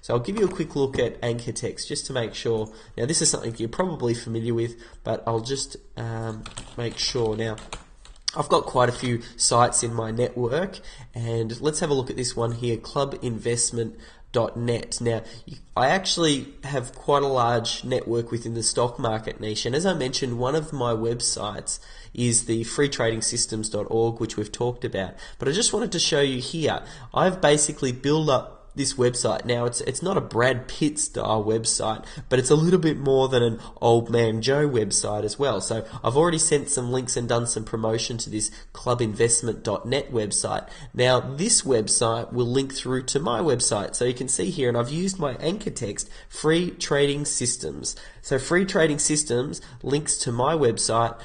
So I'll give you a quick look at anchor text just to make sure. Now this is something you're probably familiar with, but I'll just make sure. Now I've got quite a few sites in my network, and let's have a look at this one here, clubinvestment.net. Now, I actually have quite a large network within the stock market niche, and as I mentioned, one of my websites is the freetradingsystems.org, which we've talked about. But I just wanted to show you here, I've basically built up this website. Now it's not a Brad Pitt style website, but it's a little bit more than an Old Man Joe website as well. So I've already sent some links and done some promotion to this clubinvestment.net website. Now this website will link through to my website. So you can see here, and I've used my anchor text, Free Trading Systems. So Free Trading Systems links to my website.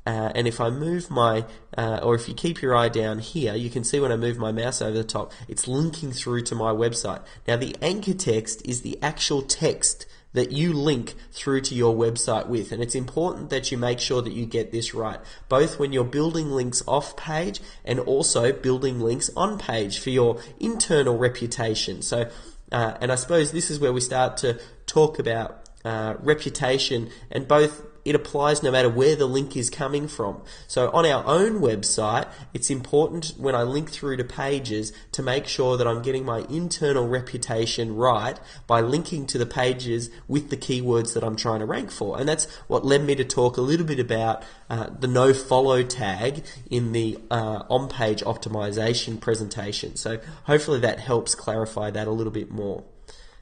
And if I move my, or if you keep your eye down here, you can see when I move my mouse over the top, it's linking through to my website. Now the anchor text is the actual text that you link through to your website with, and it's important that you make sure that you get this right, both when you're building links off page and also building links on page for your internal reputation. So, and I suppose this is where we start to talk about reputation, and both it applies no matter where the link is coming from. So on our own website, it's important when I link through to pages to make sure that I'm getting my internal reputation right by linking to the pages with the keywords that I'm trying to rank for. And that's what led me to talk a little bit about the no follow tag in the on-page optimization presentation. So hopefully that helps clarify that a little bit more.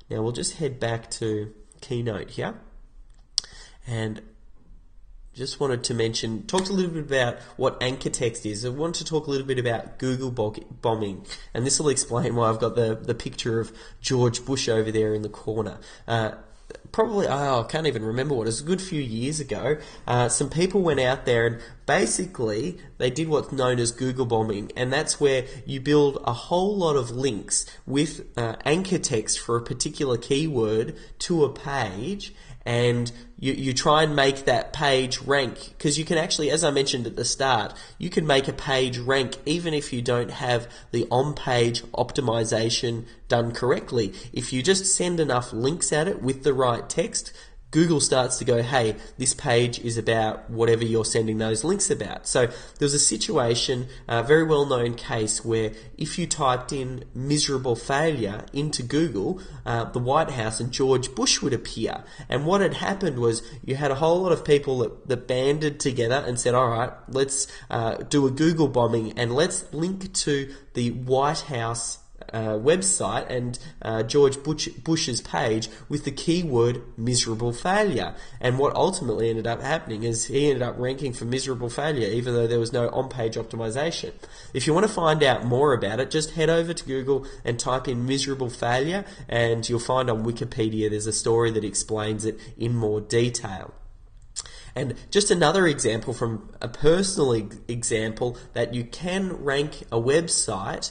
Now we'll just head back to Keynote here, and just wanted to mention, talked a little bit about what anchor text is. I want to talk a little bit about Google bombing, and this will explain why I've got the picture of George Bush over there in the corner. Probably, I can't even remember what it was, a good few years ago, some people went out there and basically they did what's known as Google bombing, and that's where you build a whole lot of links with anchor text for a particular keyword to a page, and you try and make that page rank, because you can actually, as I mentioned at the start, you can make a page rank even if you don't have the on-page optimization done correctly. If you just send enough links at it with the right text, Google starts to go, hey, this page is about whatever you're sending those links about. So there was a situation, a very well-known case, where if you typed in miserable failure into Google, the White House and George Bush would appear. And what had happened was you had a whole lot of people that banded together and said, all right, let's do a Google bombing and let's link to the White House website and George Bush's page with the keyword miserable failure. And what ultimately ended up happening is he ended up ranking for miserable failure even though there was no on-page optimization. If you want to find out more about it, just head over to Google and type in miserable failure, and you'll find on Wikipedia there's a story that explains it in more detail. And just another example from a personal example that you can rank a website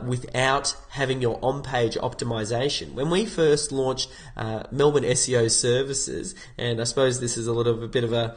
without having your on-page optimization. When we first launched Melbourne SEO Services, and I suppose this is a little bit of a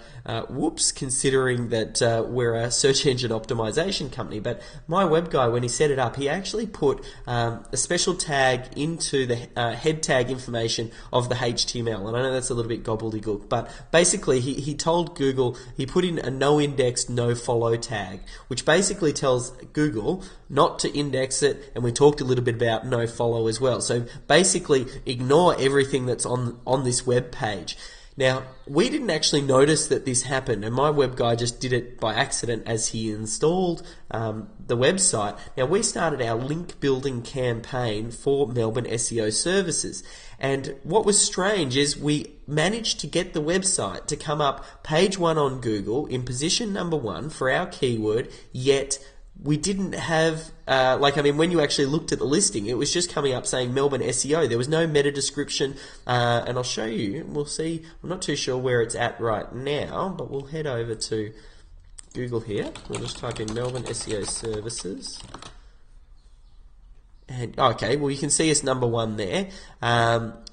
whoops considering that we're a search engine optimization company, but my web guy, when he set it up, he actually put a special tag into the head tag information of the HTML. And I know that's a little bit gobbledygook, but basically he told Google, he put in a no index, no follow tag, which basically tells Google not to index it, and we talked a little bit about no follow as well. So basically ignore everything that's on this web page. Now, we didn't actually notice that this happened, and my web guy just did it by accident as he installed the website. Now, we started our link building campaign for Melbourne SEO Services, and what was strange is we managed to get the website to come up page 1 on Google in position number 1 for our keyword, yet we didn't have, when you actually looked at the listing, it was just coming up saying Melbourne SEO. There was no meta description, and I'll show you. We'll see. I'm not too sure where it's at right now, but we'll head over to Google here. We'll just type in Melbourne SEO Services. And okay, well you can see us number one there.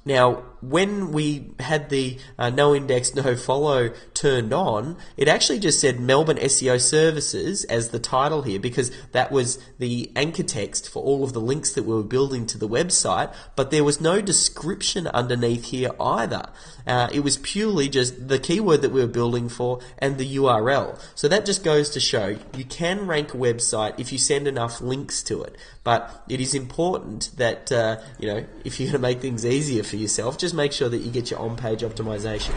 Now, when we had the no index, no follow turned on, it actually just said Melbourne SEO Services as the title here, because that was the anchor text for all of the links that we were building to the website, but there was no description underneath here either. It was purely just the keyword that we were building for and the URL. So that just goes to show you can rank a website if you send enough links to it. But it is important that, if you're going to make things easier for yourself, just make sure that you get your on-page optimization.